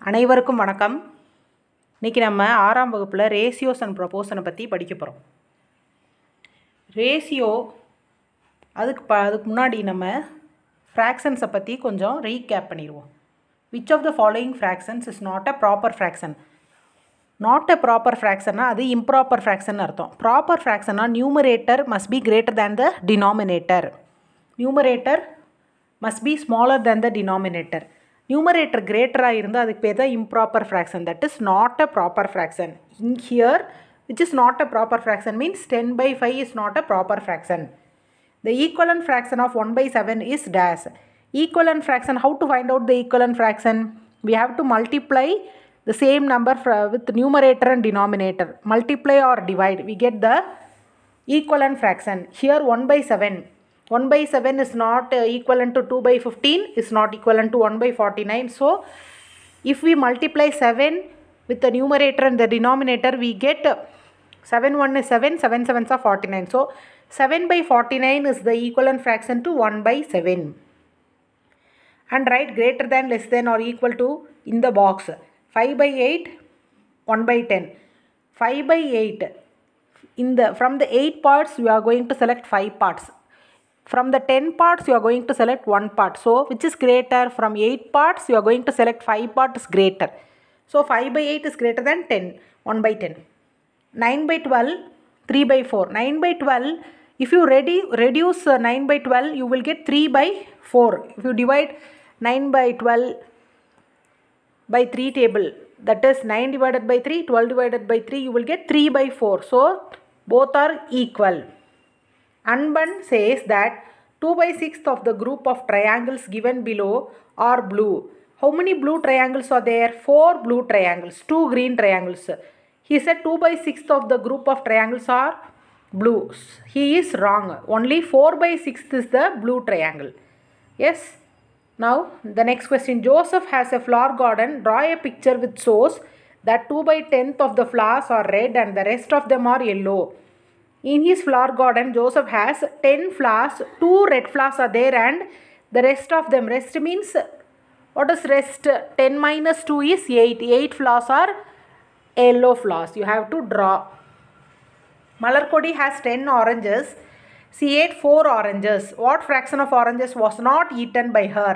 அனைவருக்கும் வணக்கம். இன்றைக்கி நம்ம 6ஆம் வகுப்பில் ரேஷியோஸ் அண்ட் ப்ரொபோர்ஷனை பற்றி படிக்க போகிறோம். ரேஷியோ அதுக்கு முன்னாடி நம்ம ஃப்ராக்ஷன்ஸை பற்றி கொஞ்சம் ரீகேப் பண்ணிடுவோம். Which of the following fractions is not a proper fraction? Not a proper ஃப்ராக்ஷன்னா அது இம்ப்ராப்பர் ஃப்ராக்ஷன் அர்த்தம். ப்ராப்பர் ஃப்ராக்ஷன்னா numerator must be greater than the denominator. Numerator must be smaller than the denominator. Numerator greater இருந்தால் அதுக்கு பேர் தான் improper fraction. That is not a proper fraction. In here, which is not a proper fraction means 10/5 is not a proper fraction. The equivalent fraction of 1/7 is dash. Equivalent fraction, how to find out the equivalent fraction? We have to multiply the same number with numerator and denominator. Multiply or divide. We get the equivalent fraction. Here 1/7. 1/7 is not equivalent to 2/15, is not equivalent to 1/49. So, if we multiply 7 with the numerator and the denominator, we get 7 1 is 7, 7 7s are 49. So, 7/49 is the equivalent fraction to 1/7. And write greater than, less than or equal to in the box. 5/8, 1/10. 5/8. From the 8 parts, we are going to select 5 parts. From the 10 parts, you are going to select 1 part. So, which is greater? From 8 parts, you are going to select 5 parts is greater. So, 5/8 is greater than 10, 1/10. 9/12, 3/4. 9/12, if you reduce 9/12, you will get 3/4. If you divide 9/12 by 3 table, that is 9 divided by 3, 12 divided by 3, you will get 3/4. So, both are equal. Unbun says that 2/6 of the group of triangles given below are blue. How many blue triangles are there? 4 blue triangles, 2 green triangles. He said 2/6 of the group of triangles are blue. He is wrong. Only 4/6 is the blue triangle. Yes. Now the next question. Joseph has a flower garden. Draw a picture which shows that 2/10 of the flowers are red and the rest of them are yellow. In his flower garden, Joseph has 10 flowers, 2 red flowers are there and the rest of them, rest means, what is rest? 10 minus 2 is 8. 8 flowers are yellow flowers. You have to draw. Malarkodi has 10 oranges. She ate 4 oranges. What fraction of oranges was not eaten by her?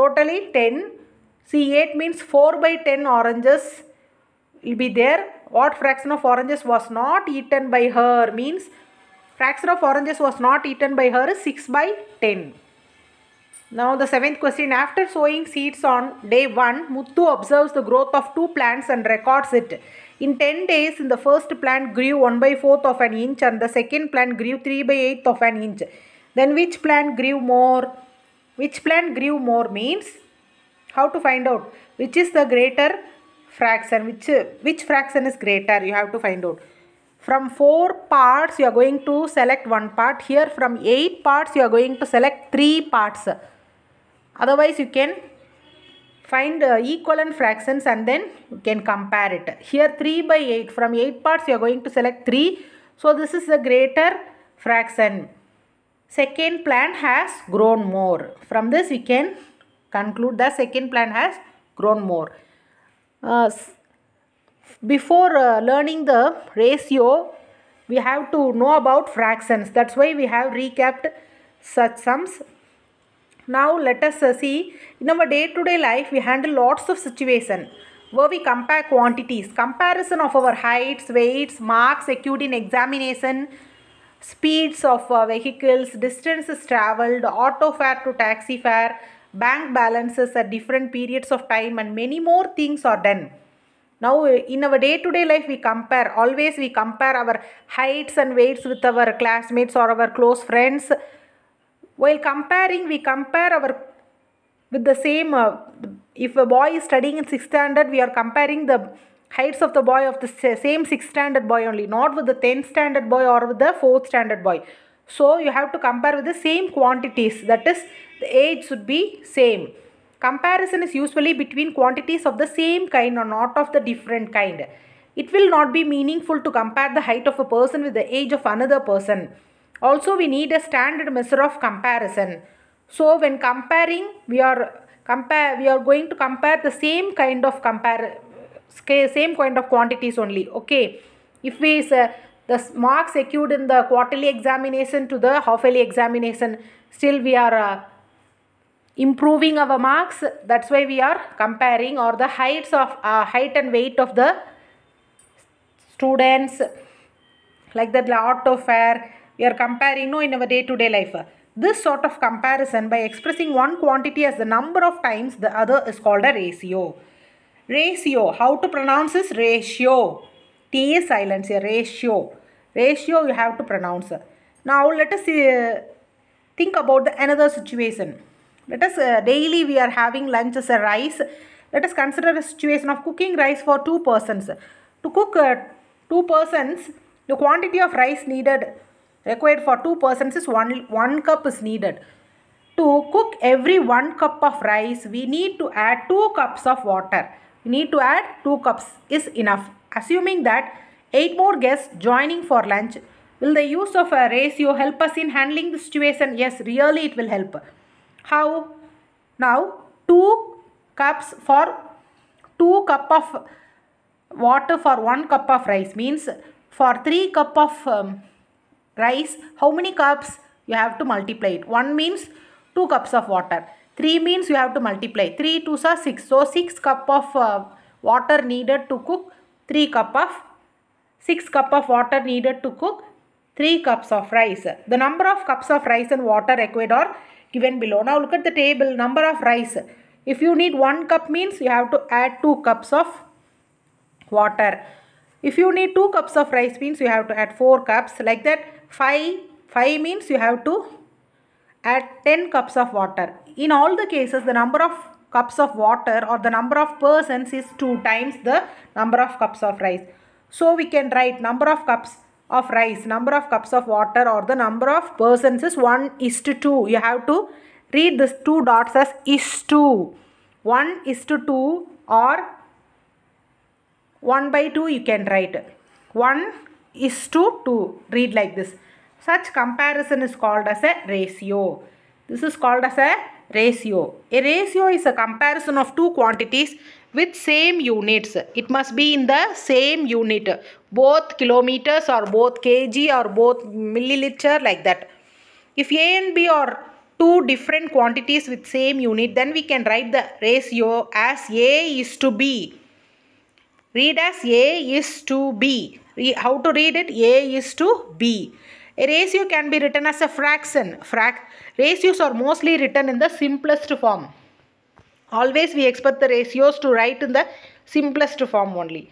Totally 10. She ate means 4/10 oranges will be there. What fraction of oranges was not eaten by her means fraction of oranges was not eaten by her is 6/10. Now the 7th question. After sowing seeds on day 1, Muthu observes the growth of 2 plants and records it. In 10 days, the first plant grew 1/4 of an inch and the second plant grew 3/8 of an inch. Then which plant grew more? Which plant grew more means how to find out which is the greater fraction, which fraction is greater, you have to find out. From 4 parts you are going to select 1 part. Here from 8 parts you are going to select 3 parts. Otherwise you can find equivalent fractions and then you can compare it. Here 3/8, from 8 parts you are going to select 3. So this is the greater fraction. Second plant has grown more. From this we can conclude the second plant has grown more. Before learning the ratio, we have to know about fractions. That's why we have recapped such sums. Now let us see, in our day-to-day life we handle lots of situations where we compare quantities. Comparison of our heights, weights, marks secured in examination, speeds of vehicles, distances travelled, auto fare to taxi fare, bank balances at different periods of time and many more things are done. Now in our day-to-day life we compare, always we compare our heights and weights with our classmates or our close friends. While comparing, we compare with the same, if a boy is studying in 6th standard, we are comparing the heights of the boy of the same 6th standard boy only, not with the 10th standard boy or with the 4th standard boy. So you have to compare with the same quantities, that is the age should be same. Comparison is usually between quantities of the same kind or not of the different kind. It will not be meaningful to compare the height of a person with the age of another person. Also we need a standard measure of comparison. So when comparing, we are we are going to compare the same kind of quantities only. Okay, if we the marks secured in the quarterly examination to the half yearly examination, still we are improving our marks. That's why we are comparing, or the height and weight of the students, like that auto fare, we are comparing in our day-to-day life. This sort of comparison, by expressing one quantity as the number of times the other, is called a ratio. Ratio, how to pronounce this? Ratio. T is silent here. Ratio. Ratio you have to pronounce. Now let us think about another situation. Let us daily we are having lunch as a rice. Let us consider a situation of cooking rice for 2 persons. To cook 2 persons, the quantity of rice required for 2 persons is 1 cup is needed. To cook every 1 cup of rice, we need to add 2 cups of water. We need to add 2 cups is enough. Assuming that 8 more guests joining for lunch, will the use of a ratio help us in handling the situation? Yes, really it will help. How? Now 2 cups for 2 cup of water for 1 cup of rice means for 3 cup of rice, how many cups? You have to multiply it. 1 means 2 cups of water. 3 means you have to multiply. 3 2s are 6. So 6 cup of water needed to cook 6 cup of water needed to cook 3 cups of rice. The number of cups of rice and water required are given below. Now look at the table. Number of rice. If you need 1 cup means you have to add 2 cups of water. If you need 2 cups of rice means you have to add 4 cups. Like that 5 means you have to add 10 cups of water. In all the cases, the number of cups of water or the number of persons is 2 times the number of cups of rice. So we can write number of cups of rice, number of cups of water, or the number of persons is 1:2. You have to read this 2 dots as is-to. 1:2 or 1/2 you can write. 1:2. Read like this. Such comparison is called as a ratio. This is called as a ratio. A ratio is a comparison of 2 quantities with same units. It must be in the same unit. Both kilometers or both kg or both milliliter, like that. If A and B are 2 different quantities with same unit, then we can write the ratio as A:B. Read as A:B. How to read it? A:B. A ratio can be written as a fraction. Ratios are mostly written in the simplest form. Always we expect the ratios to write in the simplest form only.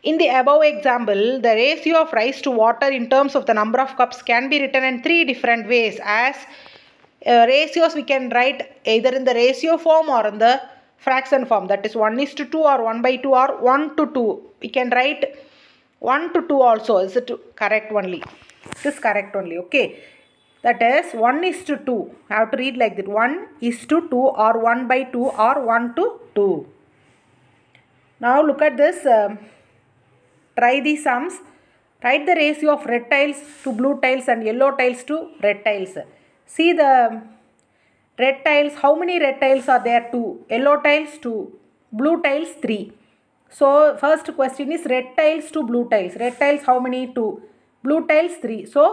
In the above example, the ratio of rice to water in terms of the number of cups can be written in 3 different ways. As ratios we can write either in the ratio form or in the fraction form. That is 1:2 or 1/2 or 1:2. We can write 1:2 also. Is it correct only? It is correct only. Okay. That is 1:2. I have to read like that. 1:2 or 1/2 or 1:2. Now look at this. Try these sums. Write the ratio of red tiles to blue tiles and yellow tiles to red tiles. See the red tiles. How many red tiles are there? 2. Yellow tiles 2. Blue tiles 3. So first question is red tiles to blue tiles. Red tiles how many? 2. Blue tiles 3. So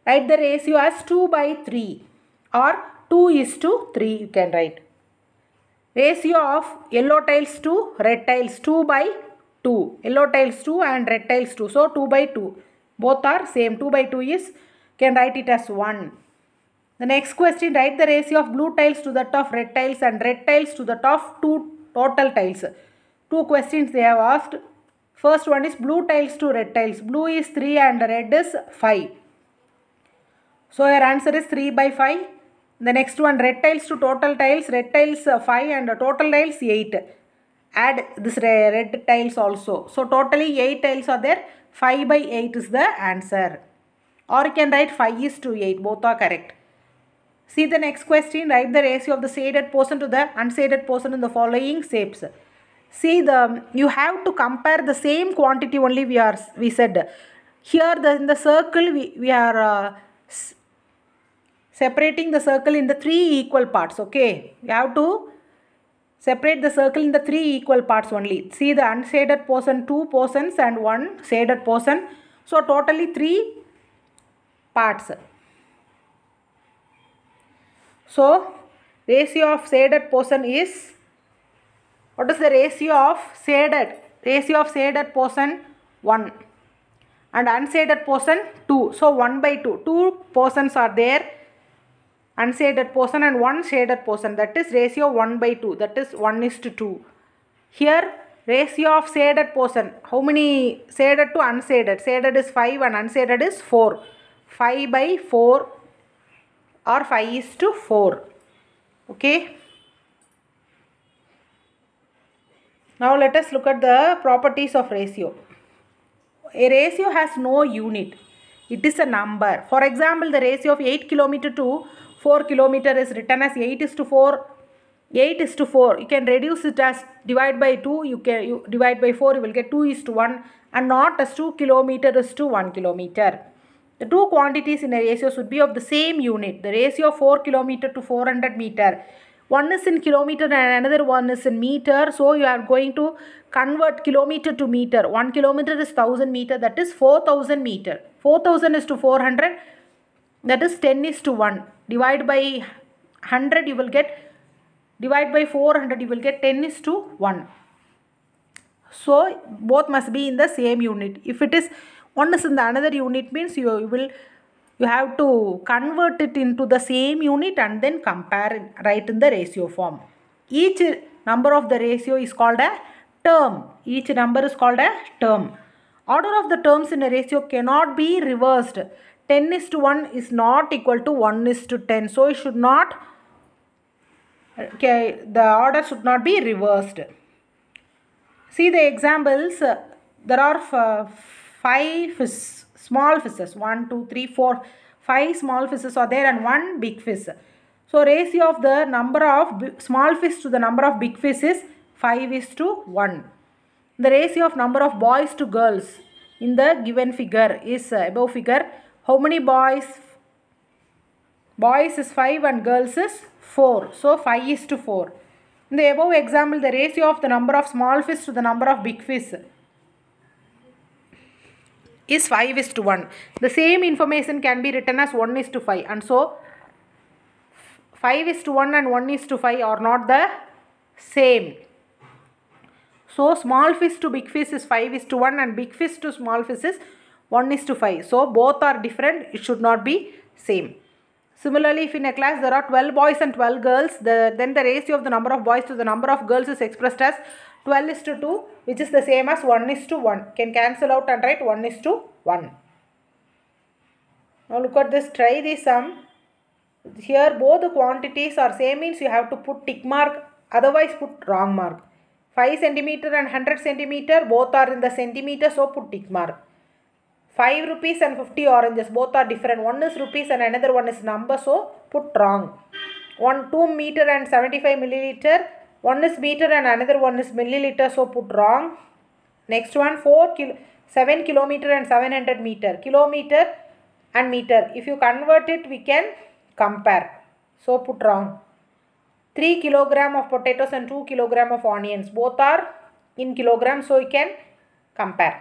write the ratio as 2/3 or 2:3 you can write. Ratio of yellow tiles to red tiles 2/2. Yellow tiles 2 and red tiles 2. So 2/2. Both are same. 2/2 is, can write it as 1. The next question, write the ratio of blue tiles to that of red tiles and red tiles to that of 2 total tiles. 2 questions they have asked. First one is blue tiles to red tiles. Blue is 3 and red is 5. So your answer is 3/5. The next one, red tiles to total tiles. Red tiles 5 and total tiles 8. Add this red tiles also. So totally 8 tiles are there. 5/8 is the answer. Or you can write 5:8. Both are correct. See the next question. Write the ratio of the shaded portion to the unshaded portion in the following shapes. See you have to compare the same quantity only we said. Here in the circle we are separating the circle in the 3 equal parts. Okay. You have to Separate the circle in the 3 equal parts only. See the unshaded portion, 2 portions and 1 shaded portion. So totally 3 parts. So ratio of shaded portion is, what is the ratio of shaded? Ratio of shaded portion 1 and unshaded portion 2. So 1 by 2. 2 portions are there, unshaded portion and 1 shaded portion, that is ratio 1 by 2, that is 1:2. Here ratio of shaded portion, how many shaded to unshaded? Shaded is 5 and unshaded is 4. 5 by 4 or 5:4. Okay. Now let us look at the properties of ratio. A ratio has no unit. It is a number. For example, the ratio of 8 km to 4 km is written as 8:4. 8:4. You can reduce it as divide by 2. You divide by 4. You will get 2:1, and not as 2 km to 1 km. The two quantities in a ratio should be of the same unit. The ratio of 4 km to 400 meter. One is in kilometer and another one is in meter. So you are going to convert kilometer to meter. 1 kilometer is 1000 meter. That is 4000 meter. 4000 is to 400. That is 10:1. Divide by 100 you will get, divide by 400 you will get 10:1. So both must be in the same unit. If it is one is in the another unit, means you have to convert it into the same unit and then compare it, write in the ratio form. Each number of the ratio is called a term. Each number is called a term. Order of the terms in a ratio cannot be reversed. 10:1 is not equal to 1:10. So it should not, okay, the order should not be reversed. See the examples. There are 5 small fishes. 1, 2, 3, 4, 5 small fishes are there and 1 big fish. So ratio of the number of small fish to the number of big fish is 5:1. The ratio of number of boys to girls in the given figure is above figure. How many boys? Boys is 5 and girls is 4. So 5:4. In the above example, the ratio of the number of small fish to the number of big fish is 5:1. The same information can be written as 1:5, and so 5:1 and 1:5 are not the same. So small fish to big fish is 5:1 and big fish to small fish is 1:5. So both are different. It should not be same. Similarly, if in a class there are 12 boys and 12 girls, then the ratio of the number of boys to the number of girls is expressed as 12:2, which is the same as 1:1. Can cancel out and write 1:1. Now look at this. Try this sum. Here both the quantities are same, means you have to put tick mark, otherwise put wrong mark. 5 centimeter and 100 centimeter, both are in the centimeter, so put tick mark. 5 rupees and 50 oranges, both are different. One is rupees and another one is number, so put wrong. 2 meter and 75 milliliter, one is meter and another one is milliliter, so put wrong. Next one, 7 kilometer and 700 meter, kilometer and meter. If you convert it, we can compare, so put wrong. 3 kilogram of potatoes and 2 kilogram of onions, both are in kilograms, so you can compare.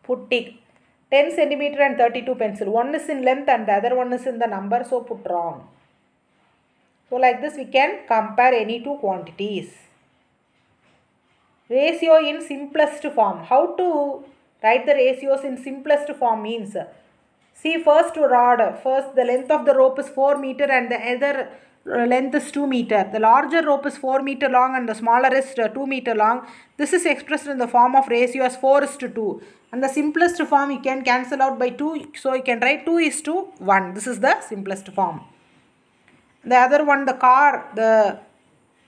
Put tick. 10 centimeter and 32 pencil, one is in length and the other one is in the number, so put wrong. So like this we can compare any two quantities. Ratio in simplest form. How to write the ratios in simplest form means, see first rod, first the length of the rope is 4 meter and the other length is 2 meter. The larger rope is 4 meter long and the smaller is 2 meter long. This is expressed in the form of ratio as 4:2. And the simplest form you can cancel out by 2. So you can write 2:1. This is the simplest form. The other one, the car, the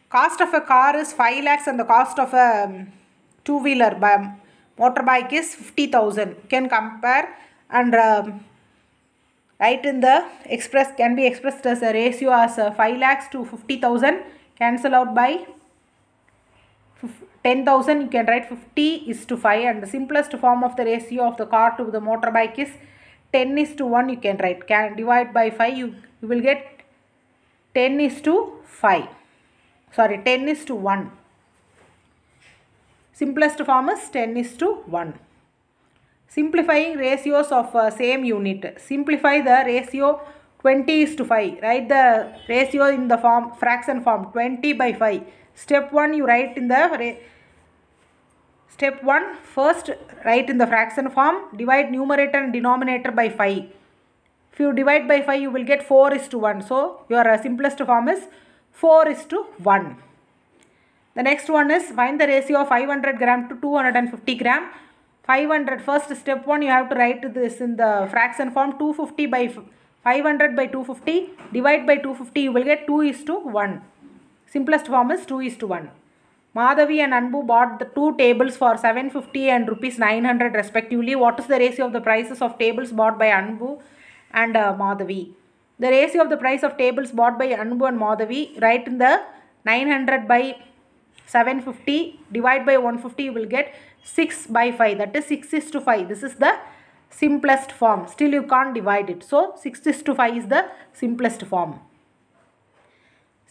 cost of a car is 5 lakhs and the cost of a two-wheeler by motorbike is 50,000. You can compare and write in the can be expressed as a ratio as 5 lakhs to 50,000. Cancel out by 10,000. You can write 50:5, and the simplest form of the ratio of the car to the motorbike is 10:1. You can write, divide by 5, you will get 10:5. sorry, 10 is to 1. Simplest form is 10 is to 1. Simplifying ratios of same unit. Simplify the ratio 20 is to 5. Write the ratio in the form fraction form 20 by 5. Step 1 you write in the Step 1, first write in the fraction form, divide numerator and denominator by 5. If you divide by 5, you will get 4 is to 1. So, your simplest form is 4 is to 1. The next one is find the ratio of 500 gram to 250 gram. 500, first step 1 you have to write this in the fraction form 250 by 500 by 250. Divide by 250, you will get 2 is to 1. Simplest form is 2 is to 1. Madhavi and Anbu bought the 2 tables for 750 and rupees 900 respectively. What is the ratio of the prices of tables bought by Anbu and Madhavi? The ratio of the price of tables bought by Anbu and Madhavi, write in the 900 by 750, divide by 150, you will get 6 by 5. That is 6 is to 5. This is the simplest form. Still you can't divide it. So 6 is to 5 is the simplest form.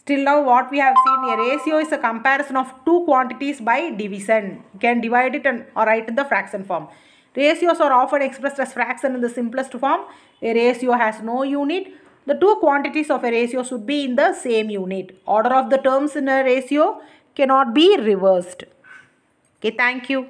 Till now what we have seen, a ratio is a comparison of two quantities by division. You can divide it or write in the fraction form. Ratios are often expressed as fraction in the simplest form. A ratio has no unit. The two quantities of a ratio should be in the same unit. Order of the terms in a ratio cannot be reversed. Okay, thank you.